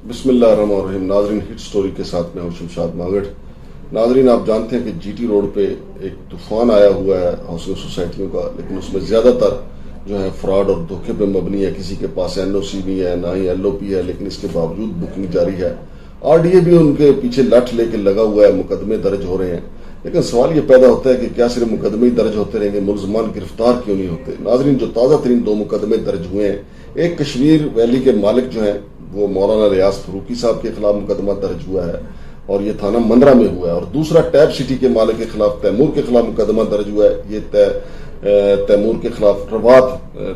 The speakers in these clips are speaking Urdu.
بسم اللہ الرحمن الرحیم. ناظرین، ہٹ سٹوری کے ساتھ میں ہوں شمشاد مانگڑ. ناظرین، آپ جانتے ہیں کہ جی ٹی روڈ پہ ایک طوفان آیا ہوا ہے ہاؤسنگ سوسائٹیوں کا، لیکن اس میں زیادہ تر جو ہے فراڈ اور دھوکے پہ مبنی ہے. کسی کے پاس NOC نہیں ہے، نہ ہی LOP ہے، لیکن اس کے باوجود بکنگ جاری ہے. RDA بھی ان کے پیچھے لٹ لے کے لگا ہوا ہے، مقدمے درج ہو رہے ہیں. لیکن سوال یہ پیدا ہوتا ہے کہ کیا صرف مقدمے درج ہوتے رہیں گے، ملزمان گرفتار کیوں نہیں ہوتے؟ ناظرین، جو تازہ ترین 2 مقدمے درج ہوئے ہیں، ایک کشمیر ویلی کے مالک جو ہیں وہ مولانا ریاض فاروقی صاحب کے خلاف مقدمہ درج ہوا ہے اور یہ تھانہ مندرہ میں ہوا ہے، اور دوسرا ٹیب سٹی کے مالک کے خلاف، تیمور کے خلاف مقدمہ درج ہوا ہے. یہ تیمور کے خلاف رباط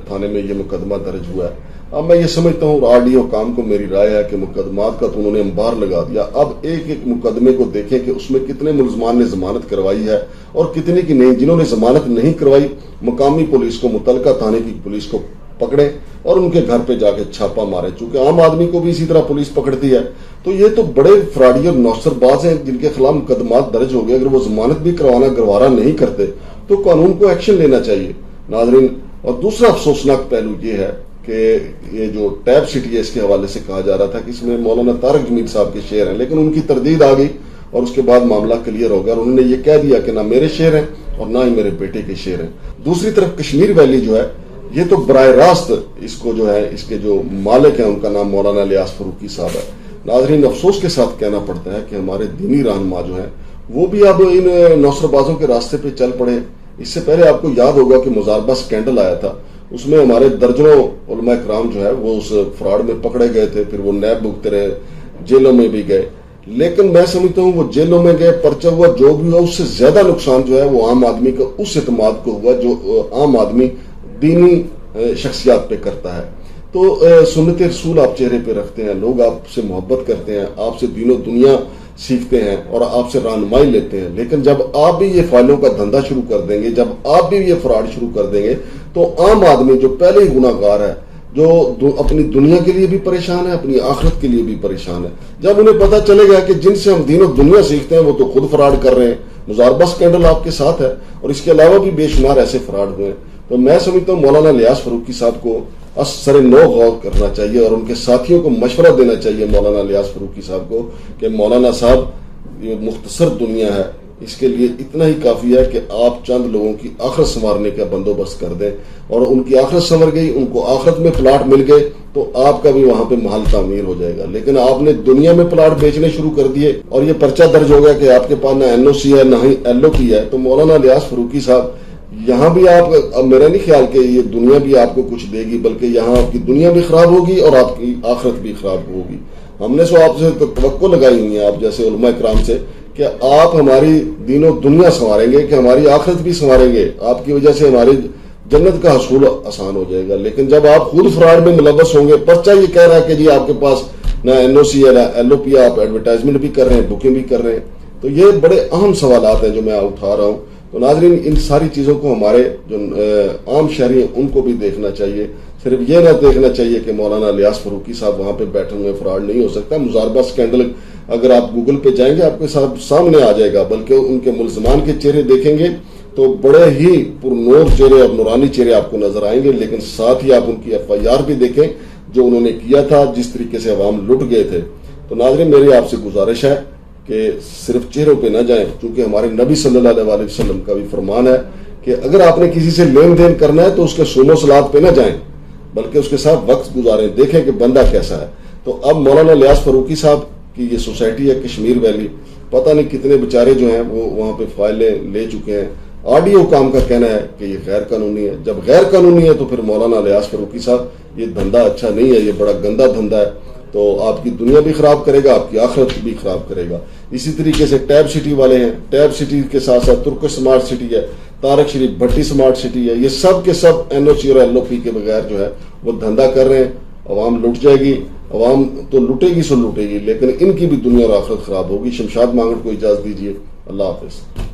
تھانے میں یہ مقدمہ درج ہوا ہے. اب میں یہ سمجھتا ہوں RDA حکام کو میری رائے ہے کہ مقدمات کا تو انہوں نے انبار لگا دیا، اب ایک ایک مقدمے کو دیکھیں کہ اس میں کتنے ملزمان نے ضمانت کروائی ہے اور کتنے کی نہیں. جنہوں نے ضمانت نہیں کروائی، مقامی پولیس کو، متعلقہ تھانے کی پولیس کو پکڑے اور ان کے گھر پہ جا کے چھاپا مارے. چونکہ عام آدمی کو بھی اسی طرح پولیس پکڑتی ہے، تو یہ تو بڑے فراڈی اور نوسر باز ہیں جن کے خلاف مقدمات درج ہو گئے. اگر وہ ضمانت بھی گوارا نہیں کرتے تو قانون کو ایکشن لینا چاہیے. ناظرین، اور دوسرا افسوسناک پہلو یہ ہے کہ یہ جو ٹیب سٹی ہے، اس کے حوالے سے کہا جا رہا تھا کہ اس میں مولانا طارق جمیل صاحب کے شعر ہیں، لیکن ان کی تردید آ گئی اور اس کے بعد معاملہ کلیئر ہو گیا اور انہوں نے یہ کہہ دیا کہ نہ میرے شعر ہیں اور نہ ہی میرے بیٹے کے شعر ہیں. دوسری طرف کشمیر ویلی جو ہے، یہ تو براہ راست اس کو جو ہے، اس کے جو مالک ہیں ان کا نام مولانا ریاض فاروقی صاحب ہے. ناظرین، افسوس کے ساتھ کہنا پڑتا ہے کہ ہمارے دینی رہنما جو ہیں وہ بھی اب ان نوسر بازوں کے راستے پہ چل پڑے. اس سے پہلے آپ کو یاد ہوگا کہ مزاربہ سکینڈل آیا تھا، اس میں ہمارے درجنوں علماء کرام جو ہے وہ اس فراڈ میں پکڑے گئے تھے، پھر وہ نیب بھگتے رہے، جیلوں میں بھی گئے. لیکن میں سمجھتا ہوں وہ جیلوں میں گئے، پرچہ ہوا، جو بھی ہوا، اس سے زیادہ نقصان جو ہے وہ عام آدمی کا اس اعتماد کو ہوا جو عام آدمی دینی شخصیات پہ کرتا ہے. تو سنت رسول آپ چہرے پہ رکھتے ہیں، لوگ آپ سے محبت کرتے ہیں، آپ سے دین و دنیا سیکھتے ہیں اور آپ سے رہنمائی لیتے ہیں. لیکن جب آپ بھی یہ فائلوں کا دھندا شروع کر دیں گے، جب آپ بھی یہ فراڈ شروع کر دیں گے، تو عام آدمی جو پہلے ہی گناہ گار ہے، جو اپنی دنیا کے لیے بھی پریشان ہے، اپنی آخرت کے لیے بھی پریشان ہے، جب انہیں پتہ چلے گا کہ جن سے ہم دین و دنیا سیکھتے ہیں وہ تو خود فراڈ کر رہے ہیں. مزاربہ سکینڈل آپ کے ساتھ ہے اور اس کے علاوہ بھی بے شمار ایسے فراڈ ہوئے ہیں. تو میں سمجھتا ہوں مولانا ریاض فاروقی صاحب کو سر نو غور کرنا چاہیے اور ان کے ساتھیوں کو مشورہ دینا چاہیے مولانا ریاض فاروقی صاحب کو کہ مولانا صاحب، یہ مختصر دنیا ہے، اس کے لیے اتنا ہی کافی ہے کہ آپ چند لوگوں کی آخرت سنوارنے کا بندوبست کر دیں، اور ان کی آخرت سنور گئی، ان کو آخرت میں پلاٹ مل گئے تو آپ کا بھی وہاں پہ محل تعمیر ہو جائے گا. لیکن آپ نے دنیا میں پلاٹ بیچنے شروع کر دیے اور یہ پرچہ درج ہو گیا کہ آپ کے پاس نہ NOC ہے نہ ہی LOP ہے. تو مولانا ریاض فاروقی صاحب، یہاں بھی آپ، اب میرا نہیں خیال کہ یہ دنیا بھی آپ کو کچھ دے گی، بلکہ یہاں آپ کی دنیا بھی خراب ہوگی اور آپ کی آخرت بھی خراب ہوگی. ہم نے آپ سے توقع لگائی ہوئی ہے، آپ جیسے علماء کرام سے، کہ آپ ہماری دین و دنیا سنواریں گے، کہ ہماری آخرت بھی سنواریں گے. آپ کی وجہ سے ہماری جنت کا حصول آسان ہو جائے گا. لیکن جب آپ خود فراڈ میں ملوث ہوں گے، پرچہ یہ کہہ رہا ہے کہ جی آپ کے پاس نہ NOC ہے نہ LOP ہے، آپ ایڈورٹائزمنٹ بھی کر رہے ہیں، بکنگ بھی کر رہے ہیں. تو یہ بڑے اہم سوالات ہیں جو میں اٹھا رہا ہوں. تو ناظرین، ان ساری چیزوں کو ہمارے جو عام شہری ہیں ان کو بھی دیکھنا چاہیے. صرف یہ نہ دیکھنا چاہیے کہ مولانا ریاض فاروقی صاحب وہاں پہ بیٹھے ہوئے، فراڈ نہیں ہو سکتا. مزاربہ سکینڈل اگر آپ گوگل پہ جائیں گے آپ کے سامنے آ جائے گا، بلکہ ان کے ملزمان کے چہرے دیکھیں گے تو بڑے ہی پرنور چہرے اور نورانی چہرے آپ کو نظر آئیں گے. لیکن ساتھ ہی آپ ان کی FIR بھی دیکھیں جو انہوں نے کیا تھا، جس طریقے سے عوام لٹ گئے تھے. تو ناظرین، میری آپ سے گزارش ہے کہ صرف چہروں پہ نہ جائیں، چونکہ ہمارے نبی صلی اللہ علیہ وسلم کا بھی فرمان ہے کہ اگر آپ نے کسی سے لین دین کرنا ہے تو اس کے سوم و صلات پہ نہ جائیں، بلکہ اس کے ساتھ وقت گزاریں، دیکھیں کہ بندہ کیسا ہے. تو اب مولانا ریاض فاروقی صاحب کی یہ سوسائٹی ہے کشمیر ویلی، پتہ نہیں کتنے بیچارے جو ہیں وہ وہاں پہ فائلیں لے چکے ہیں. RDA حکام کا کہنا ہے کہ یہ غیر قانونی ہے. جب غیر قانونی ہے تو پھر مولانا ریاض فاروقی صاحب، یہ دھندا اچھا نہیں ہے، یہ بڑا گندا دھندا ہے. تو آپ کی دنیا بھی خراب کرے گا، آپ کی آخرت بھی خراب کرے گا. اسی طریقے سے ٹیب سٹی والے ہیں، ٹیب سٹی کے ساتھ ساتھ ترکش سمارٹ سٹی ہے، طارق شریف بھٹی سمارٹ سٹی ہے، یہ سب کے سب NOC اور LOP کے بغیر جو ہے وہ دھندا کر رہے ہیں. عوام لٹ جائے گی، عوام تو لٹے گی سو لٹے گی، لیکن ان کی بھی دنیا اور آخرت خراب ہوگی. شمشاد مانگڑ کو اجازت دیجیے. اللہ حافظ.